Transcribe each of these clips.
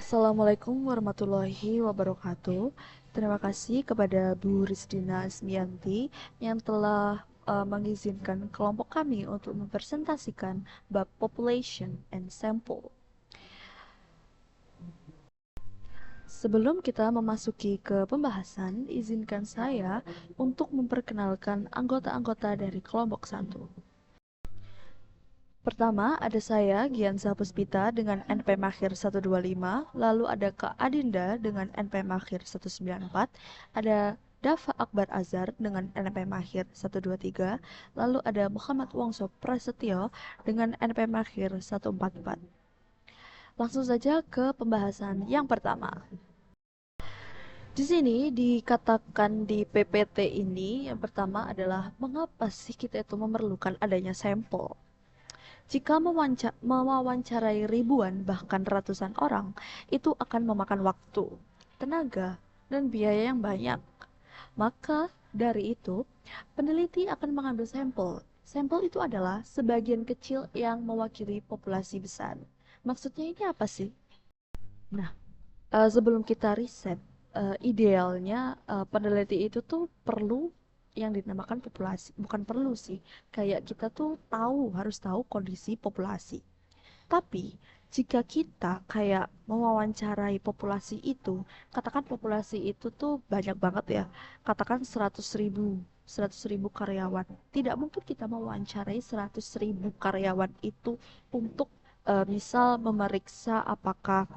Assalamualaikum warahmatullahi wabarakatuh. Terima kasih kepada Bu Risdina Asmianti yang telah mengizinkan kelompok kami untuk mempresentasikan bab population and sample. Sebelum kita memasuki ke pembahasan, izinkan saya untuk memperkenalkan anggota-anggota dari kelompok satu. Pertama, ada saya, Gianza Puspita dengan NP Makhir 125, lalu ada Kak Adinda dengan NP Makhir 194, ada Dava Akbar Azhar dengan NP Makhir 123, lalu ada Muhammad Wongso Prasetyo dengan NP Makhir 144. Langsung saja ke pembahasan yang pertama. Di sini dikatakan di PPT ini yang pertama adalah mengapa sih kita itu memerlukan adanya sampel. Jika mewawancarai ribuan bahkan ratusan orang, itu akan memakan waktu, tenaga, dan biaya yang banyak. Maka dari itu, peneliti akan mengambil sampel. Sampel itu adalah sebagian kecil yang mewakili populasi besar. Maksudnya ini apa sih? Nah, sebelum kita riset, idealnya peneliti itu tuh perlu yang dinamakan populasi. Bukan perlu sih, kayak kita tuh harus tahu kondisi populasi. Tapi jika kita kayak mewawancarai populasi itu, katakan populasi itu tuh banyak banget ya, katakan 100.000 karyawan. Tidak mungkin kita mewawancarai 100.000 karyawan itu untuk misal memeriksa apakah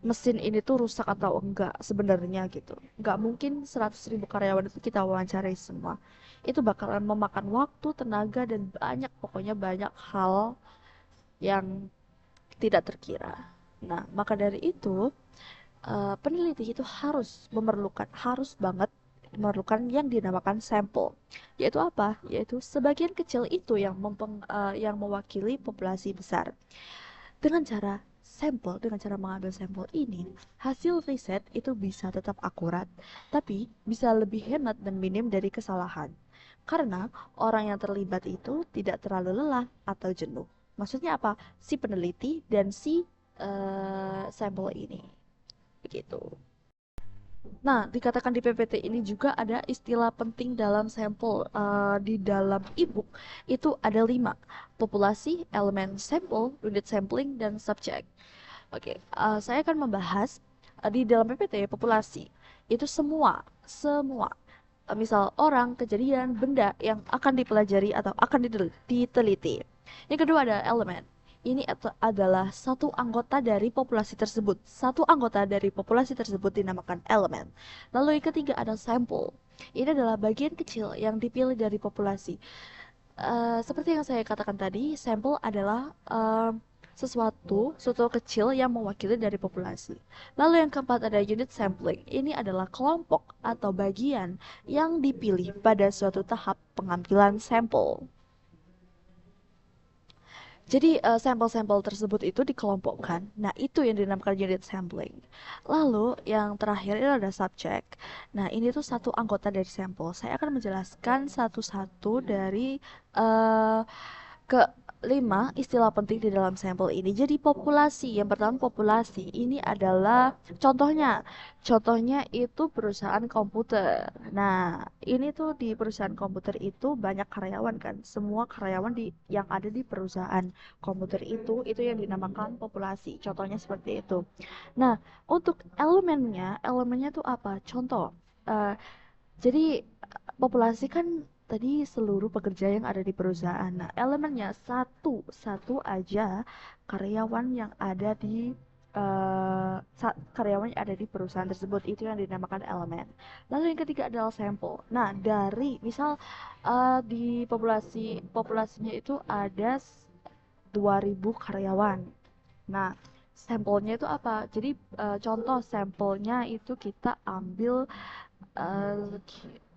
mesin ini tuh rusak atau enggak sebenarnya gitu. Enggak mungkin 100.000 karyawan itu kita wawancarai semua. Itu bakalan memakan waktu, tenaga, dan pokoknya banyak hal yang tidak terkira. Nah, maka dari itu, peneliti itu harus banget memerlukan yang dinamakan sampel. Yaitu apa? Yaitu sebagian kecil itu yang mewakili populasi besar. Dengan cara mengambil sampel ini, hasil riset itu bisa tetap akurat, tapi bisa lebih hemat dan minim dari kesalahan. Karena orang yang terlibat itu tidak terlalu lelah atau jenuh. Maksudnya apa? Si peneliti dan si sampel ini. Begitu. Nah, dikatakan di PPT ini juga ada istilah penting dalam sampel. Di dalam e-book itu ada 5. Populasi, elemen sampel, unit sampling, dan subjek. Oke, saya akan membahas di dalam PPT populasi. Itu semua. Misal orang, kejadian, benda yang akan dipelajari atau akan diteliti. Yang kedua ada elemen. Ini adalah satu anggota dari populasi tersebut. Satu anggota dari populasi tersebut dinamakan elemen. Lalu yang ketiga ada sampel. Ini adalah bagian kecil yang dipilih dari populasi. Seperti yang saya katakan tadi, sampel adalah suatu kecil yang mewakili dari populasi. Lalu yang keempat ada unit sampling. Ini adalah kelompok atau bagian yang dipilih pada suatu tahap pengambilan sampel. Jadi sampel-sampel tersebut itu dikelompokkan. Nah, itu yang dinamakan unit sampling. Lalu yang terakhir itu ada subject. Nah, ini tuh satu anggota dari sampel. Saya akan menjelaskan satu-satu dari uh, kelima istilah penting di dalam sampel ini. Jadi populasi, yang pertama populasi ini adalah contohnya. Contohnya itu perusahaan komputer. Nah, ini tuh di perusahaan komputer itu banyak karyawan kan. Semua karyawan yang ada di perusahaan komputer itu yang dinamakan populasi. Contohnya seperti itu. Nah, untuk elemennya tuh apa? Contoh, eh, jadi populasi kan tadi seluruh pekerja yang ada di perusahaan. Nah, elemennya satu aja karyawan yang ada di karyawan yang ada di perusahaan tersebut itu yang dinamakan elemen. Lalu yang ketiga adalah sampel. Nah, dari misal di populasinya itu ada 2.000 karyawan. Nah, sampelnya itu apa? Jadi contoh sampelnya itu kita ambil eh,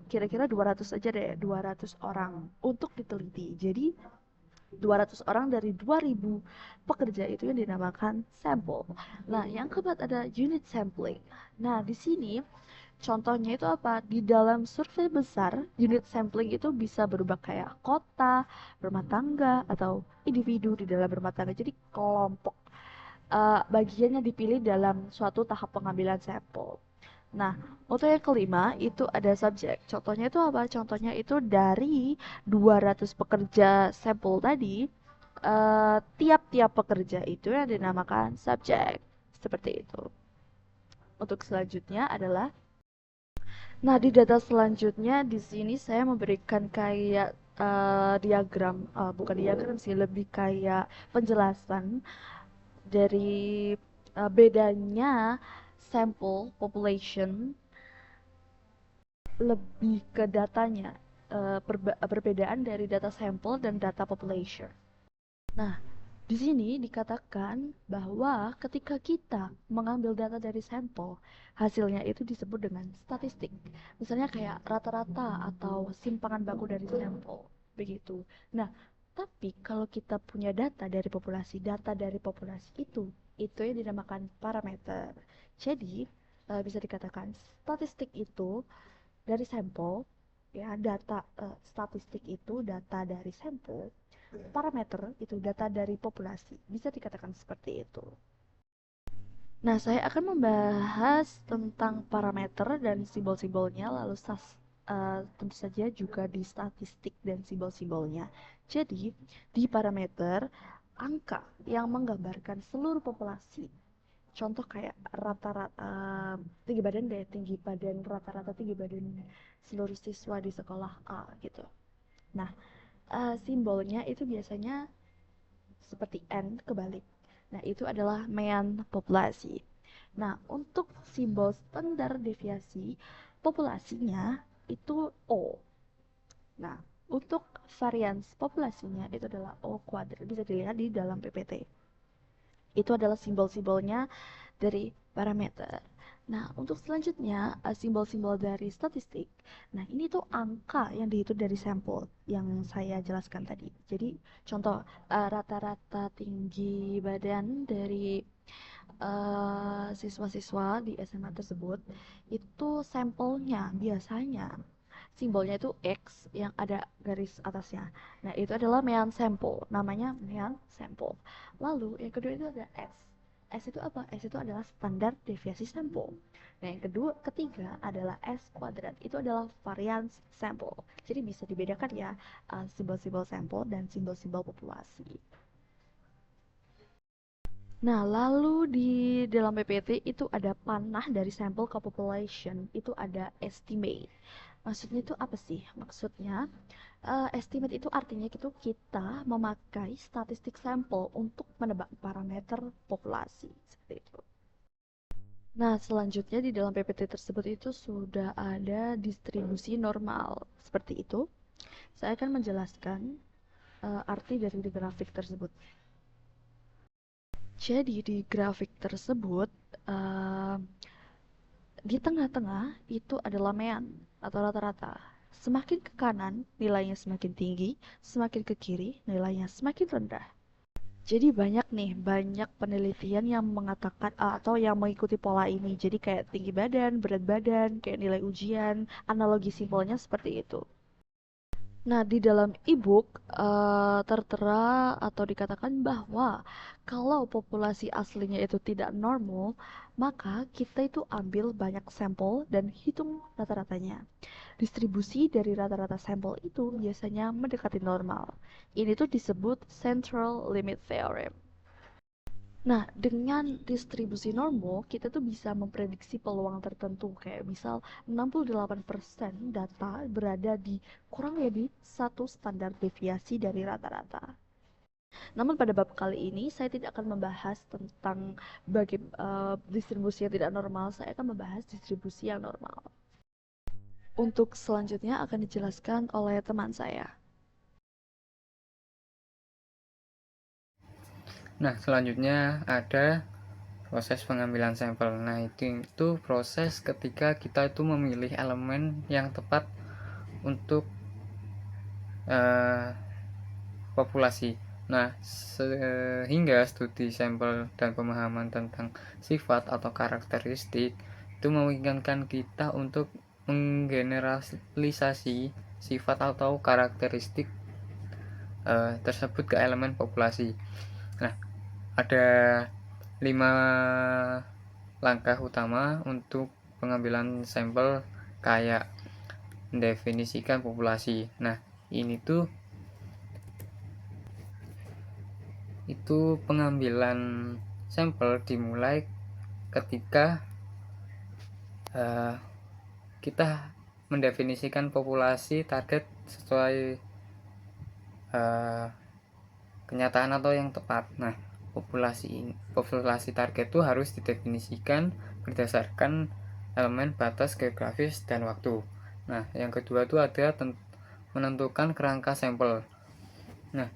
kira-kira 200 aja deh, 200 orang untuk diteliti. Jadi 200 orang dari 2.000 pekerja itu yang dinamakan sampel. Nah, yang keempat ada unit sampling. Nah, di sini contohnya itu apa? Di dalam survei besar, unit sampling itu bisa berubah kayak kota, rumah tangga, atau individu di dalam rumah tangga. Jadi kelompok. bagian yang dipilih dalam suatu tahap pengambilan sampel. Nah, untuk yang kelima itu ada subjek. Contohnya itu apa? Contohnya itu dari 200 pekerja sampel tadi, tiap-tiap pekerja itu yang dinamakan subjek. Seperti itu. Untuk selanjutnya adalah, nah, di data selanjutnya di sini saya memberikan kayak diagram, bukan diagram sih, lebih kayak penjelasan dari bedanya sampel population, lebih ke datanya, perbedaan dari data sampel dan data population. Nah, di sini dikatakan bahwa ketika kita mengambil data dari sampel, hasilnya itu disebut dengan statistik. Misalnya kayak rata-rata atau simpangan baku dari sampel, begitu. Nah, tapi kalau kita punya data dari populasi itu yang dinamakan parameter. Jadi, bisa dikatakan statistik itu dari sampel, ya, statistik itu data dari sampel, parameter itu data dari populasi, bisa dikatakan seperti itu. Nah, saya akan membahas tentang parameter dan simbol-simbolnya, lalu tentu saja juga di statistik dan simbol-simbolnya. Jadi, di parameter, angka yang menggambarkan seluruh populasi. Contoh kayak rata-rata tinggi badan deh, tinggi badan rata-rata tinggi badan seluruh siswa di sekolah A gitu. Nah, simbolnya itu biasanya seperti N kebalik. Nah, itu adalah mean populasi. Nah, untuk simbol standar deviasi populasinya itu O. Nah, untuk varians populasinya itu adalah O kuadrat. Bisa dilihat di dalam PPT. Itu adalah simbol-simbolnya dari parameter. Nah, untuk selanjutnya simbol-simbol dari statistik. Nah, ini tuh angka yang dihitung dari sampel yang saya jelaskan tadi. Jadi, contoh rata-rata tinggi badan dari siswa-siswa di SMA tersebut itu sampelnya biasanya simbolnya itu X yang ada garis atasnya. Nah, itu adalah mean sample, namanya mean sample. Lalu yang kedua itu ada S. S itu apa? S itu adalah standar deviasi sampel. Nah, yang ketiga adalah S kuadrat. Itu adalah variance sample. Jadi bisa dibedakan ya simbol-simbol sampel dan simbol-simbol populasi. Nah, lalu di dalam PPT itu ada panah dari sampel ke population, itu ada estimate. Maksudnya itu apa sih? Maksudnya estimate itu artinya itu kita memakai statistik sampel untuk menebak parameter populasi, seperti itu. Nah, selanjutnya di dalam PPT tersebut itu sudah ada distribusi normal, seperti itu. Saya akan menjelaskan arti dari grafik tersebut. Jadi di grafik tersebut, uh, di tengah-tengah itu adalah mean atau rata-rata. Semakin ke kanan nilainya semakin tinggi, semakin ke kiri nilainya semakin rendah. Jadi banyak penelitian yang mengatakan atau yang mengikuti pola ini. Jadi kayak tinggi badan, berat badan, kayak nilai ujian, analogi simpelnya seperti itu. Nah, di dalam e-book tertera atau dikatakan bahwa kalau populasi aslinya itu tidak normal, maka kita itu ambil banyak sampel dan hitung rata-ratanya. Distribusi dari rata-rata sampel itu biasanya mendekati normal. Ini tuh disebut central limit theorem. Nah, dengan distribusi normal, kita tuh bisa memprediksi peluang tertentu. Kayak misal 68% data berada di kurang lebih satu standar deviasi dari rata-rata. Namun pada bab kali ini, saya tidak akan membahas tentang distribusi yang tidak normal. Saya akan membahas distribusi yang normal. Untuk selanjutnya akan dijelaskan oleh teman saya. Nah, selanjutnya ada proses pengambilan sampel. Nah, itu proses ketika kita itu memilih elemen yang tepat untuk populasi. Nah, sehingga studi sampel dan pemahaman tentang sifat atau karakteristik itu memungkinkan kita untuk menggeneralisasi sifat atau karakteristik tersebut ke elemen populasi. Nah, ada 5 langkah utama untuk pengambilan sampel, kayak mendefinisikan populasi. Nah, ini tuh itu pengambilan sampel dimulai ketika kita mendefinisikan populasi target sesuai kenyataan atau yang tepat. Nah, populasi target itu harus didefinisikan berdasarkan elemen batas geografis dan waktu. Nah, yang kedua itu ada menentukan kerangka sampel. Nah,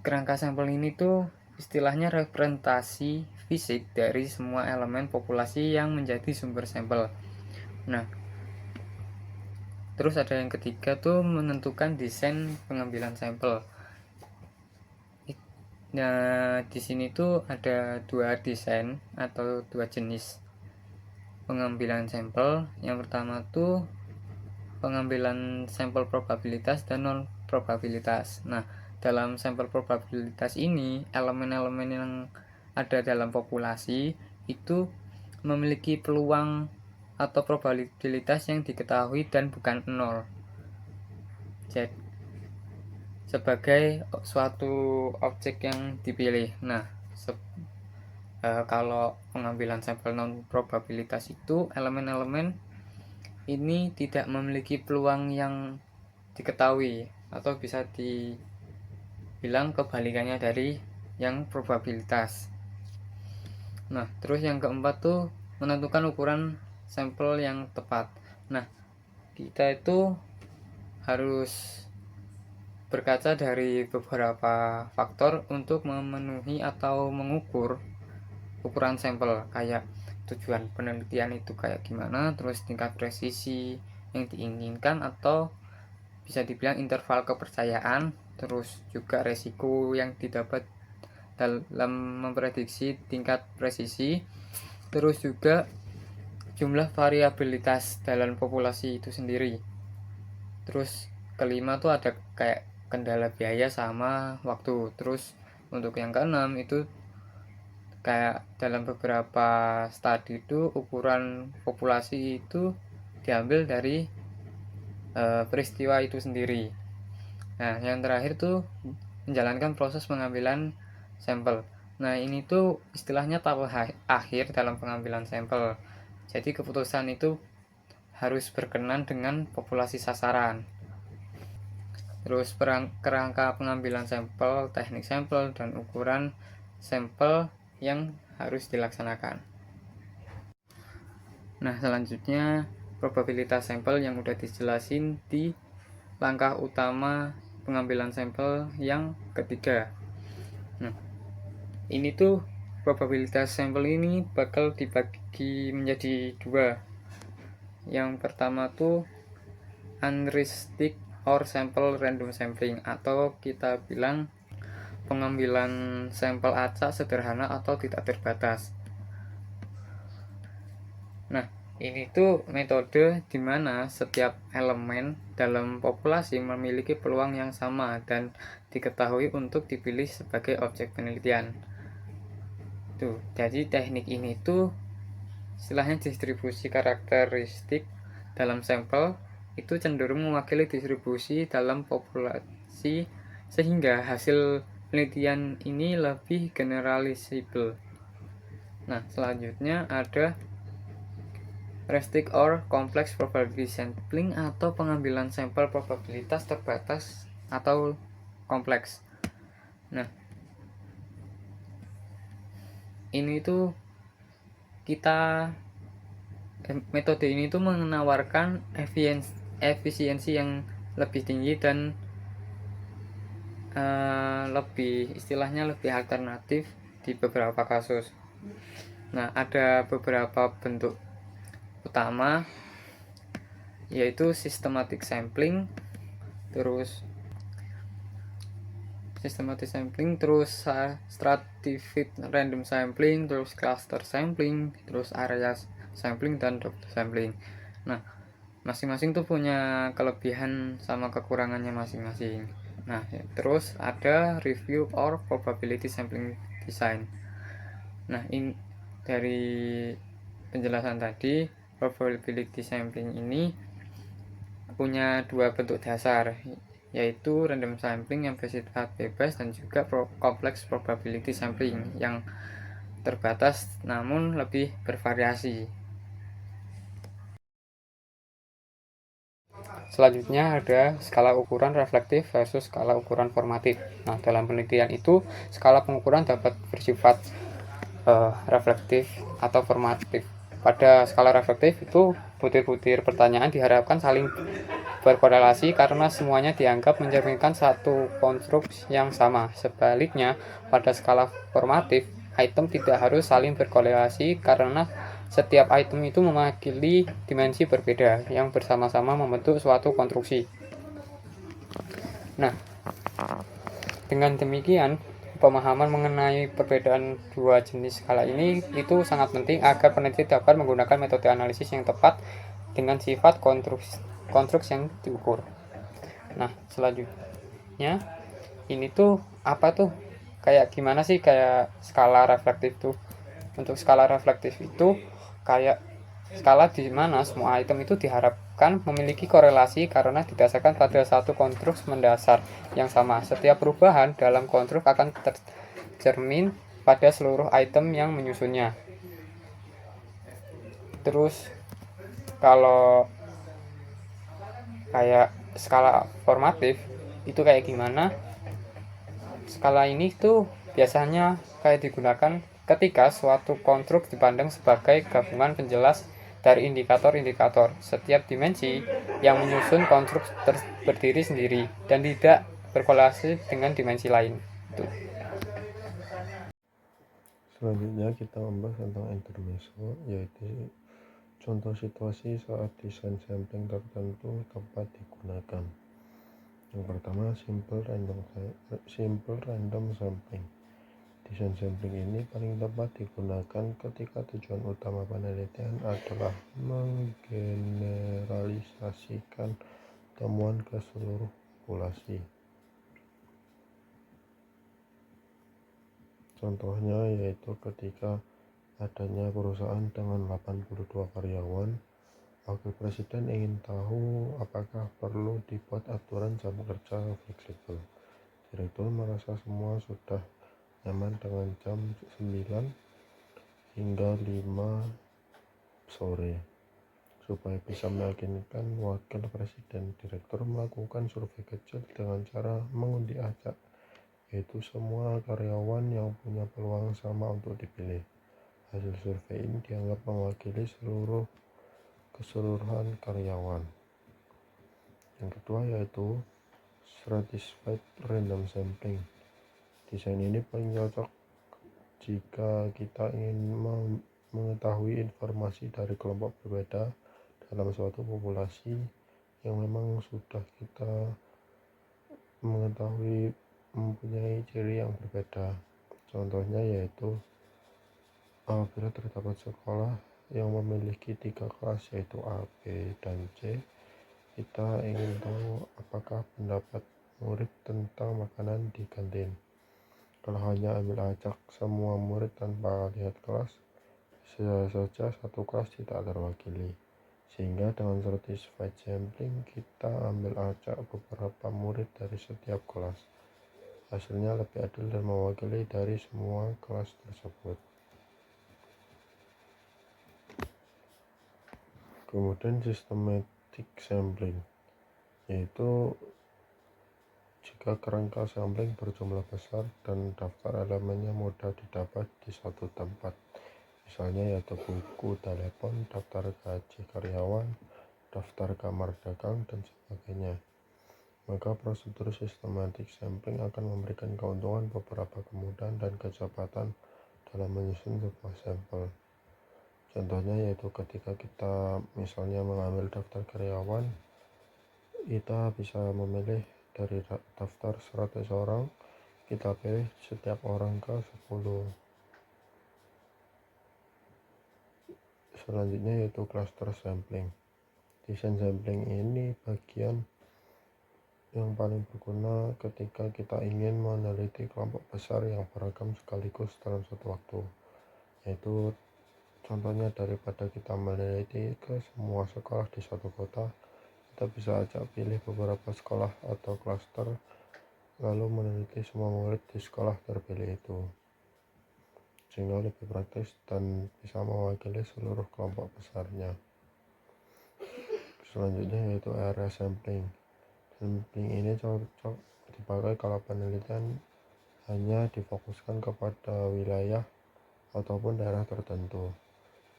kerangka sampel ini tuh istilahnya representasi fisik dari semua elemen populasi yang menjadi sumber sampel. Nah, terus ada yang ketiga tuh menentukan desain pengambilan sampel. Nah, di sini tuh ada 2 desain atau 2 jenis pengambilan sampel. Yang pertama tuh pengambilan sampel probabilitas dan non probabilitas. Nah, dalam sampel probabilitas ini, elemen-elemen yang ada dalam populasi itu memiliki peluang atau probabilitas yang diketahui dan bukan nol. Jadi sebagai suatu objek yang dipilih. Nah, kalau pengambilan sampel non probabilitas itu elemen-elemen ini tidak memiliki peluang yang diketahui, atau bisa dibilang kebalikannya dari yang probabilitas. Nah, terus yang keempat tuh menentukan ukuran sampel yang tepat. Nah, kita itu harus berkaca dari beberapa faktor untuk memenuhi atau mengukur ukuran sampel, kayak tujuan penelitian itu kayak gimana, terus tingkat presisi yang diinginkan atau bisa dibilang interval kepercayaan, terus juga resiko yang didapat dalam memprediksi tingkat presisi, terus juga jumlah variabilitas dalam populasi itu sendiri. Terus kelima tuh ada kayak kendala biaya sama waktu. Terus untuk yang keenam itu kayak dalam beberapa studi itu ukuran populasi itu diambil dari peristiwa itu sendiri. Nah, yang terakhir tuh menjalankan proses pengambilan sampel. Nah, ini tuh istilahnya tahap akhir dalam pengambilan sampel. Jadi keputusan itu harus berkenan dengan populasi sasaran. Terus kerangka pengambilan sampel, teknik sampel, dan ukuran sampel yang harus dilaksanakan. Nah, selanjutnya probabilitas sampel yang udah dijelasin di langkah utama pengambilan sampel yang ketiga. Nah, ini tuh probabilitas sampel ini bakal dibagi menjadi 2. Yang pertama tuh unrestricted or sample random sampling, atau kita bilang pengambilan sampel acak sederhana atau tidak terbatas. Nah, ini tuh metode di mana setiap elemen dalam populasi memiliki peluang yang sama dan diketahui untuk dipilih sebagai objek penelitian. Tuh, jadi teknik ini tuh istilahnya distribusi karakteristik dalam sampel itu cenderung mewakili distribusi dalam populasi, sehingga hasil penelitian ini lebih generalisable. Nah, selanjutnya ada restrict or complex probability sampling, atau pengambilan sampel probabilitas terbatas atau kompleks. Nah, ini tuh metode ini tuh menawarkan efisiensi yang lebih tinggi dan lebih istilahnya lebih alternatif di beberapa kasus. Nah, ada beberapa bentuk utama, yaitu systematic sampling, terus stratified random sampling, terus cluster sampling, terus area sampling, dan doctor sampling. Nah, masing-masing tuh punya kelebihan sama kekurangannya masing-masing. Nah, terus ada review or probability sampling design. Nah, ini dari penjelasan tadi, probability sampling ini punya dua bentuk dasar, yaitu random sampling yang bersifat bebas dan juga complex probability sampling yang terbatas namun lebih bervariasi. Selanjutnya ada skala ukuran reflektif versus skala ukuran formatif. Nah, dalam penelitian itu skala pengukuran dapat bersifat reflektif atau formatif. Pada skala reflektif itu butir-butir pertanyaan diharapkan saling berkorelasi karena semuanya dianggap mencerminkan satu konstruksi yang sama. Sebaliknya, pada skala formatif, item tidak harus saling berkorelasi karena setiap item itu mewakili dimensi berbeda yang bersama-sama membentuk suatu konstruksi. Nah, dengan demikian, pemahaman mengenai perbedaan dua jenis skala ini itu sangat penting agar peneliti dapat menggunakan metode analisis yang tepat dengan sifat konstruksi yang diukur. Nah, selanjutnya ini tuh apa tuh? Kayak gimana sih kayak skala reflektif tuh? Untuk skala reflektif itu kayak skala di mana semua item itu diharapkan memiliki korelasi karena didasarkan pada satu konstruksi mendasar yang sama. Setiap perubahan dalam konstruksi akan tercermin pada seluruh item yang menyusunnya. Terus kalau kayak skala formatif itu kayak gimana? Skala ini tuh biasanya kayak digunakan ketika suatu konstruksi dipandang sebagai gabungan penjelas dari indikator-indikator. Setiap dimensi yang menyusun konstruksi berdiri sendiri dan tidak berkorelasi dengan dimensi lain. Itu. Selanjutnya kita membahas tentang intermezzo, yaitu contoh situasi saat desain sampling tertentu tepat digunakan. Yang pertama, simple random sampling. Desain sampling ini paling tepat digunakan ketika tujuan utama penelitian adalah menggeneralisasikan temuan ke seluruh populasi. Contohnya yaitu ketika adanya perusahaan dengan 82 karyawan, Wakil Presiden ingin tahu apakah perlu dibuat aturan jam kerja fleksibel. Direktur merasa semua sudah nyaman dengan jam 9 hingga 5 sore. Supaya bisa meyakinkan Wakil Presiden, Direktur melakukan survei kecil dengan cara mengundi acak, yaitu semua karyawan yang punya peluang sama untuk dipilih. Hasil survei ini dianggap mewakili keseluruhan karyawan. Yang kedua yaitu stratified random sampling. Desain ini paling cocok jika kita ingin mengetahui informasi dari kelompok berbeda dalam suatu populasi yang memang sudah kita mengetahui mempunyai ciri yang berbeda. Contohnya yaitu apabila terdapat sekolah yang memiliki 3 kelas yaitu A, B, dan C, kita ingin tahu apakah pendapat murid tentang makanan di kantin. Kalau hanya ambil acak semua murid tanpa lihat kelas, bisa saja satu kelas tidak terwakili. Sehingga dengan stratified sampling kita ambil acak beberapa murid dari setiap kelas. Hasilnya lebih adil dan mewakili dari semua kelas tersebut. Kemudian systematic sampling, yaitu jika kerangka sampling berjumlah besar dan daftar elemennya mudah didapat di satu tempat, misalnya yaitu buku, telepon, daftar gaji karyawan, daftar kamar dagang, dan sebagainya, maka prosedur systematic sampling akan memberikan keuntungan beberapa kemudahan dan kecepatan dalam menyusun sebuah sampel. Contohnya yaitu ketika kita misalnya mengambil daftar karyawan, kita bisa memilih dari daftar 100 orang, kita pilih setiap orang ke 10. Selanjutnya yaitu cluster sampling. Desain sampling ini bagian yang paling berguna ketika kita ingin meneliti kelompok besar yang beragam sekaligus dalam satu waktu. yaitu contohnya daripada kita meneliti ke semua sekolah di satu kota, kita bisa ajak pilih beberapa sekolah atau klaster lalu meneliti semua murid di sekolah terpilih itu, sehingga lebih praktis dan bisa mewakili seluruh kelompok besarnya. Selanjutnya yaitu area sampling. Sampling ini cocok dipakai kalau penelitian hanya difokuskan kepada wilayah ataupun daerah tertentu.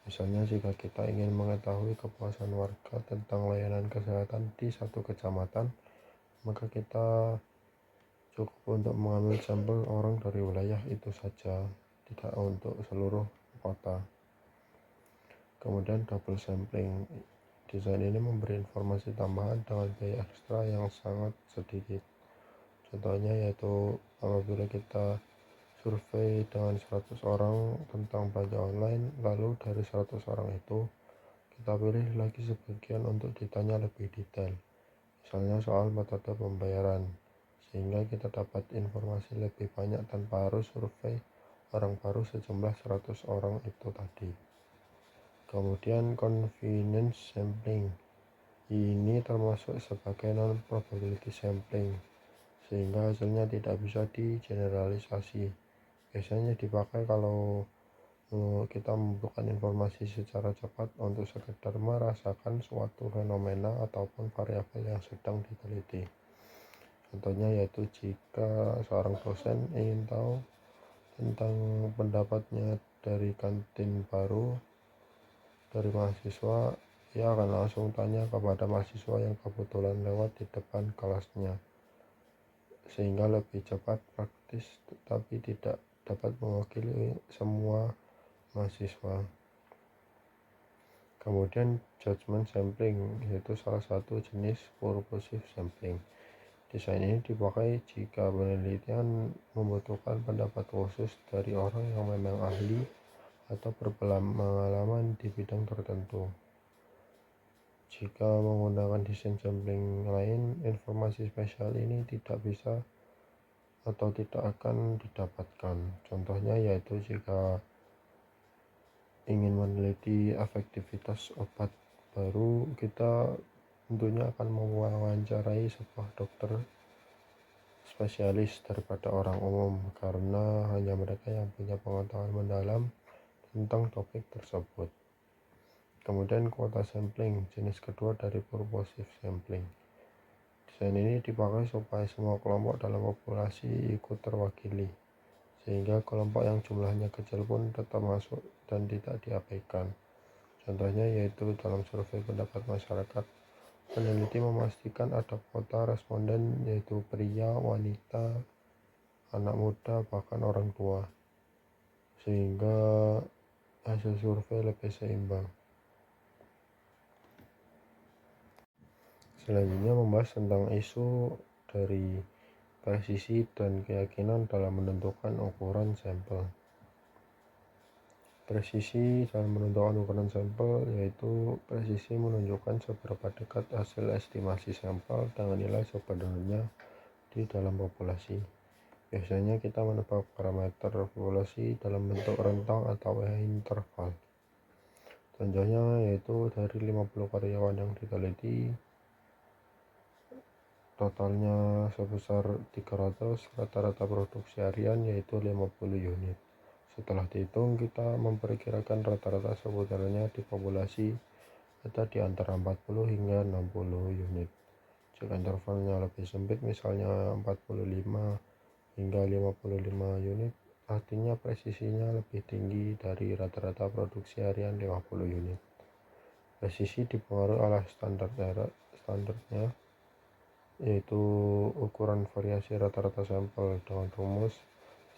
Misalnya jika kita ingin mengetahui kepuasan warga tentang layanan kesehatan di satu kecamatan, maka kita cukup untuk mengambil sampel orang dari wilayah itu saja, tidak untuk seluruh kota. Kemudian double sampling. Desain ini memberi informasi tambahan dengan biaya ekstra yang sangat sedikit. Contohnya yaitu apabila kita survei dengan 100 orang tentang belanja online, lalu dari 100 orang itu kita pilih lagi sebagian untuk ditanya lebih detail, misalnya soal metode pembayaran, sehingga kita dapat informasi lebih banyak tanpa harus survei orang baru sejumlah 100 orang itu tadi. Kemudian convenience sampling ini termasuk sebagai non-probability sampling, sehingga hasilnya tidak bisa digeneralisasi. Biasanya dipakai kalau kita membutuhkan informasi secara cepat untuk sekedar merasakan suatu fenomena ataupun variabel yang sedang diteliti. Contohnya yaitu jika seorang dosen ingin tahu tentang pendapatnya dari kantin baru dari mahasiswa, ia akan langsung tanya kepada mahasiswa yang kebetulan lewat di depan kelasnya, sehingga lebih cepat, praktis, tetapi tidak dapat mewakili semua mahasiswa. Kemudian judgment sampling, yaitu salah satu jenis purposive sampling. Desain ini dipakai jika penelitian membutuhkan pendapat khusus dari orang yang memang ahli atau berpengalaman di bidang tertentu. Jika menggunakan desain sampling lain, informasi spesial ini tidak bisa atau tidak akan didapatkan. Contohnya yaitu jika ingin meneliti efektivitas obat baru, kita tentunya akan mewawancarai sebuah dokter spesialis daripada orang umum, karena hanya mereka yang punya pengetahuan mendalam tentang topik tersebut. Kemudian kuota sampling, jenis kedua dari purposive sampling. Desain ini dipakai supaya semua kelompok dalam populasi ikut terwakili, sehingga kelompok yang jumlahnya kecil pun tetap masuk dan tidak diabaikan. Contohnya yaitu dalam survei pendapat masyarakat, peneliti memastikan ada kuota responden yaitu pria, wanita, anak muda, bahkan orang tua, sehingga hasil survei lebih seimbang. Selanjutnya membahas tentang isu dari presisi dan keyakinan dalam menentukan ukuran sampel. Presisi dalam menentukan ukuran sampel yaitu presisi menunjukkan seberapa dekat hasil estimasi sampel dengan nilai sebenarnya di dalam populasi. Biasanya kita menebak parameter populasi dalam bentuk rentang atau interval. Contohnya yaitu dari 50 karyawan yang diteliti, totalnya sebesar 300, rata-rata produksi harian yaitu 50 unit. Setelah dihitung, kita memperkirakan rata-rata sebenarnya di populasi ada di antara 40 hingga 60 unit. Jika intervalnya lebih sempit, misalnya 45 hingga 55 unit, artinya presisinya lebih tinggi dari rata-rata produksi harian 50 unit. Presisi dipengaruhi oleh standarnya, yaitu ukuran variasi rata-rata sampel dengan rumus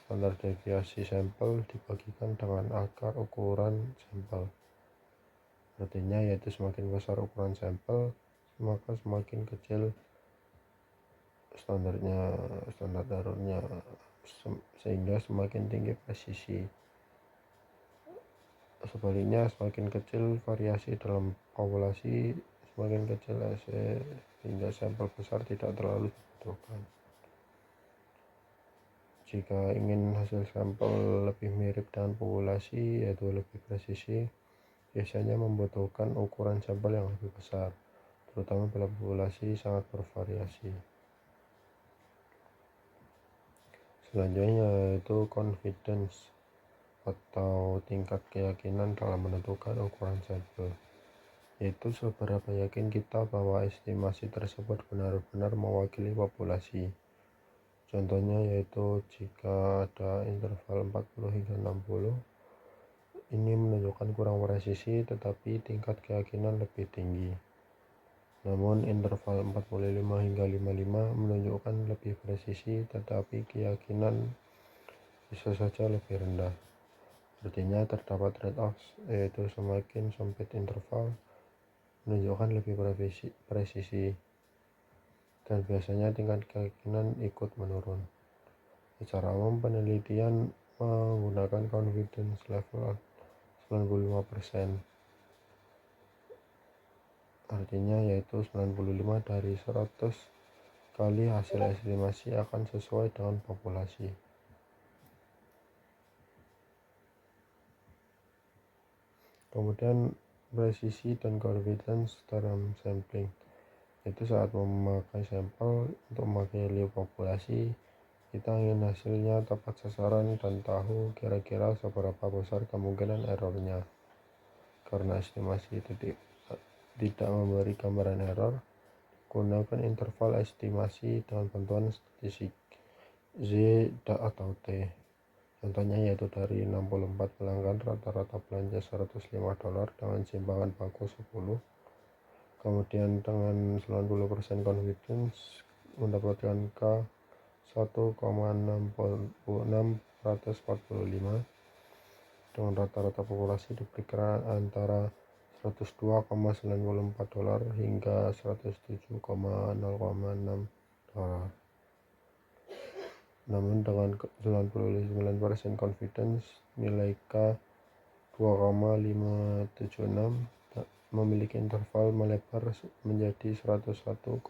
standar deviasi sampel dibagikan dengan akar ukuran sampel. Artinya yaitu semakin besar ukuran sampel, maka semakin kecil standar errornya, sehingga semakin tinggi presisi. Sebaliknya, semakin kecil variasi dalam populasi, semakin kecil hasil, sehingga sampel besar tidak terlalu dibutuhkan. Jika ingin hasil sampel lebih mirip dengan populasi yaitu lebih presisi, biasanya membutuhkan ukuran sampel yang lebih besar, terutama bila populasi sangat bervariasi. Selanjutnya yaitu confidence atau tingkat keyakinan dalam menentukan ukuran sampel, yaitu seberapa yakin kita bahwa estimasi tersebut benar-benar mewakili populasi. Contohnya yaitu jika ada interval 40 hingga 60, ini menunjukkan kurang presisi tetapi tingkat keyakinan lebih tinggi. Namun interval 45 hingga 55 menunjukkan lebih presisi tetapi keyakinan bisa saja lebih rendah. Artinya terdapat trade-off, yaitu semakin sempit interval menunjukkan lebih presisi dan biasanya tingkat keyakinan ikut menurun. Secara umum penelitian menggunakan confidence level 95%, artinya yaitu 95 dari 100 kali hasil estimasi akan sesuai dengan populasi. Kemudian presisi dan confidence dalam sampling, itu saat memakai sampel untuk mewakili populasi, kita ingin hasilnya tepat sasaran dan tahu kira-kira seberapa besar kemungkinan errornya. Karena estimasi itu tidak memberi gambaran error, gunakan interval estimasi dengan bantuan statistik Z atau T. Contohnya yaitu dari 64 pelanggan rata-rata belanja $105 dengan simpangan baku 10, kemudian dengan 90% confidence mendapatkan K 1,645 dengan rata-rata populasi diperkirakan antara $102,94 hingga $107,06. Namun dengan 99% confidence nilai K 2,576 memiliki interval melebar menjadi $101,78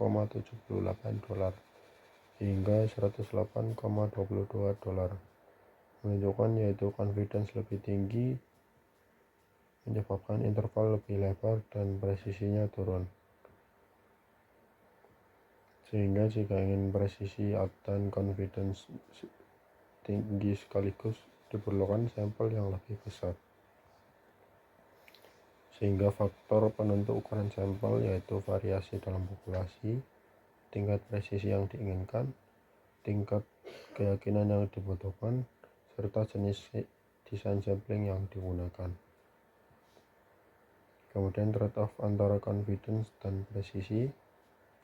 hingga $108,22, menunjukkan yaitu confidence lebih tinggi menyebabkan interval lebih lebar dan presisinya turun. Sehingga jika ingin presisi dan confidence tinggi sekaligus diperlukan sampel yang lebih besar. Sehingga faktor penentu ukuran sampel yaitu variasi dalam populasi, tingkat presisi yang diinginkan, tingkat keyakinan yang dibutuhkan, serta jenis desain sampling yang digunakan. Kemudian trade-off antara confidence dan presisi.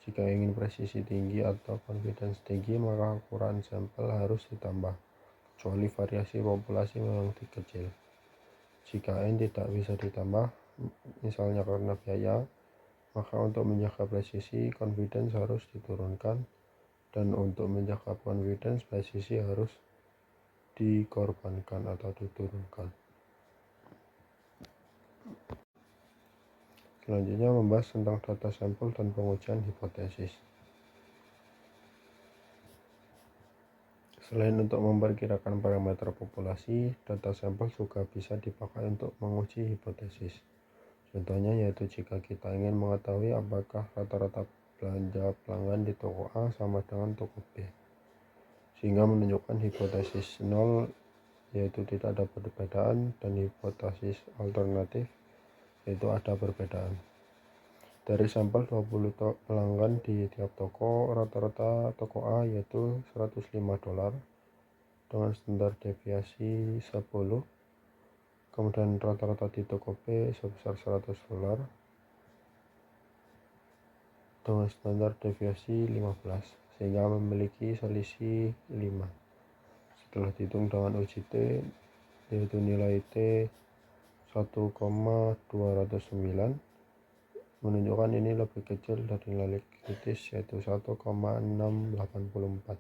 Jika ingin presisi tinggi atau confidence tinggi, maka ukuran sampel harus ditambah, kecuali variasi populasi memang kecil. Jika N tidak bisa ditambah, misalnya karena biaya, maka untuk menjaga presisi, confidence harus diturunkan, dan untuk menjaga confidence, presisi harus dikorbankan atau diturunkan. Selanjutnya membahas tentang data sampel dan pengujian hipotesis. Selain untuk memperkirakan parameter populasi, data sampel juga bisa dipakai untuk menguji hipotesis. Contohnya yaitu jika kita ingin mengetahui apakah rata-rata belanja pelanggan di toko A sama dengan toko B, sehingga menunjukkan hipotesis 0 yaitu tidak ada perbedaan, dan hipotesis alternatif yaitu ada perbedaan. Dari sampel 20 pelanggan di tiap toko, rata-rata toko A yaitu $105 dengan standar deviasi 10, kemudian rata-rata di toko B sebesar $100 dengan standar deviasi 15, sehingga memiliki selisih 5. Setelah dihitung dengan uji T, yaitu nilai T 1,209, menunjukkan ini lebih kecil dari nilai kritis yaitu 1,684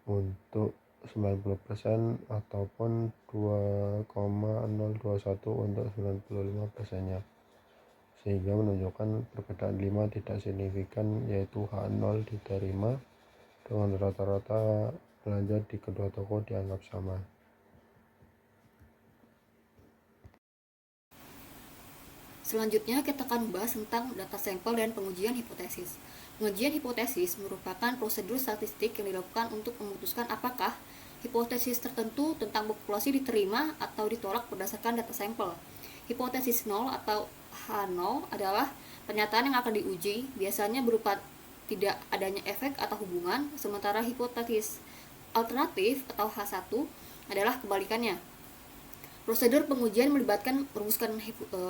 untuk 90% ataupun 2,021 untuk 95%-nya, sehingga menunjukkan perbedaan 5 tidak signifikan, yaitu H0 diterima dengan rata-rata belanja di kedua toko dianggap sama. Selanjutnya kita akan membahas tentang data sampel dan pengujian hipotesis. Pengujian hipotesis merupakan prosedur statistik yang dilakukan untuk memutuskan apakah hipotesis tertentu tentang populasi diterima atau ditolak berdasarkan data sampel. Hipotesis nol atau H0 adalah pernyataan yang akan diuji, biasanya berupa tidak adanya efek atau hubungan, sementara hipotesis alternatif atau H1 adalah kebalikannya. Prosedur pengujian melibatkan merumuskan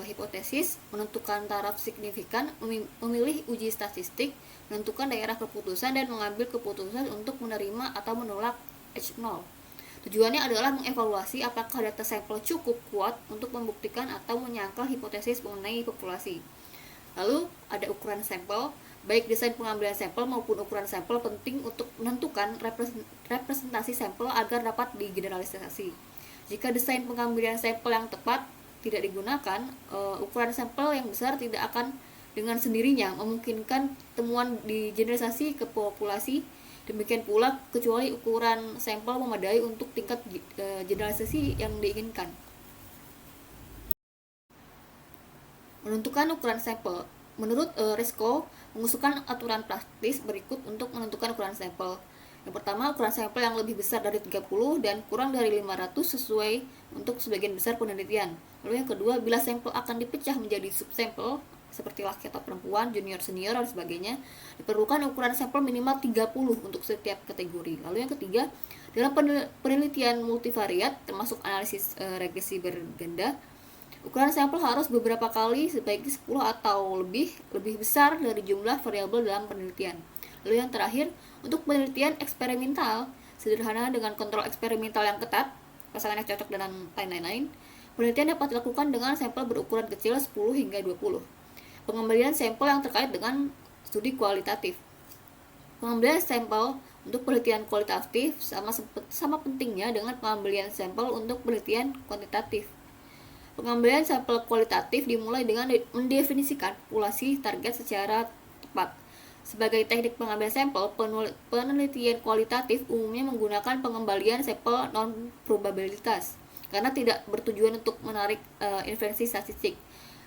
hipotesis, menentukan taraf signifikan, memilih uji statistik, menentukan daerah keputusan, dan mengambil keputusan untuk menerima atau menolak H0. Tujuannya adalah mengevaluasi apakah data sampel cukup kuat untuk membuktikan atau menyangkal hipotesis mengenai populasi. Lalu ada ukuran sampel, baik desain pengambilan sampel maupun ukuran sampel penting untuk menentukan representasi sampel agar dapat digeneralisasi. Jika desain pengambilan sampel yang tepat tidak digunakan, ukuran sampel yang besar tidak akan dengan sendirinya memungkinkan temuan di generalisasi ke populasi. Demikian pula kecuali ukuran sampel memadai untuk tingkat generalisasi yang diinginkan. Menentukan ukuran sampel. Menurut Resco, mengusulkan aturan praktis berikut untuk menentukan ukuran sampel. Yang pertama, ukuran sampel yang lebih besar dari 30 dan kurang dari 500 sesuai untuk sebagian besar penelitian. Lalu yang kedua, bila sampel akan dipecah menjadi subsampel seperti laki atau perempuan, junior, senior, dan sebagainya, diperlukan ukuran sampel minimal 30 untuk setiap kategori. Lalu yang ketiga, dalam penelitian multivariat termasuk analisis regresi berganda, ukuran sampel harus beberapa kali, sebaiknya 10 atau lebih besar dari jumlah variabel dalam penelitian. Lalu yang terakhir, untuk penelitian eksperimental sederhana dengan kontrol eksperimental yang ketat, pasangan yang cocok dan lain-lain, penelitian dapat dilakukan dengan sampel berukuran kecil 10 hingga 20. Pengembalian sampel yang terkait dengan studi kualitatif. Pengambilan sampel untuk penelitian kualitatif sama pentingnya dengan pengambilan sampel untuk penelitian kuantitatif. Pengambilan sampel kualitatif dimulai dengan mendefinisikan populasi target secara tepat. Sebagai teknik pengambilan sampel, penelitian kualitatif umumnya menggunakan pengembalian sampel non-probabilitas karena tidak bertujuan untuk menarik inferensi statistik.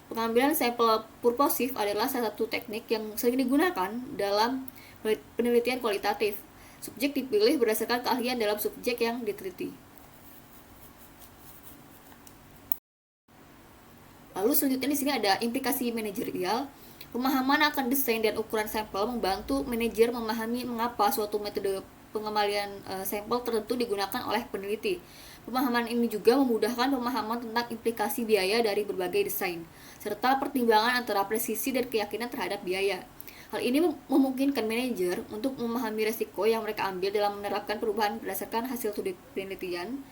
Pengambilan sampel purposif adalah salah satu teknik yang sering digunakan dalam penelitian kualitatif. Subjek dipilih berdasarkan keahlian dalam subjek yang diteliti. Lalu selanjutnya di sini ada implikasi manajerial. Pemahaman akan desain dan ukuran sampel membantu manajer memahami mengapa suatu metode pengembalian sampel tertentu digunakan oleh peneliti. Pemahaman ini juga memudahkan pemahaman tentang implikasi biaya dari berbagai desain, serta pertimbangan antara presisi dan keyakinan terhadap biaya. Hal ini memungkinkan manajer untuk memahami resiko yang mereka ambil dalam menerapkan perubahan berdasarkan hasil studi penelitian.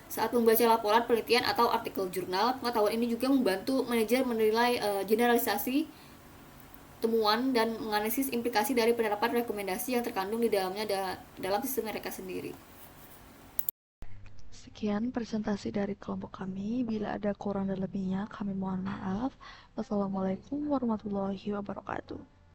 Saat membaca laporan penelitian atau artikel jurnal, pengetahuan ini juga membantu manajer menilai generalisasi temuan dan menganalisis implikasi dari penerapan rekomendasi yang terkandung di dalamnya dalam sistem mereka sendiri. Sekian presentasi dari kelompok kami. Bila ada kurang dan lebihnya, kami mohon maaf. Wassalamualaikum warahmatullahi wabarakatuh.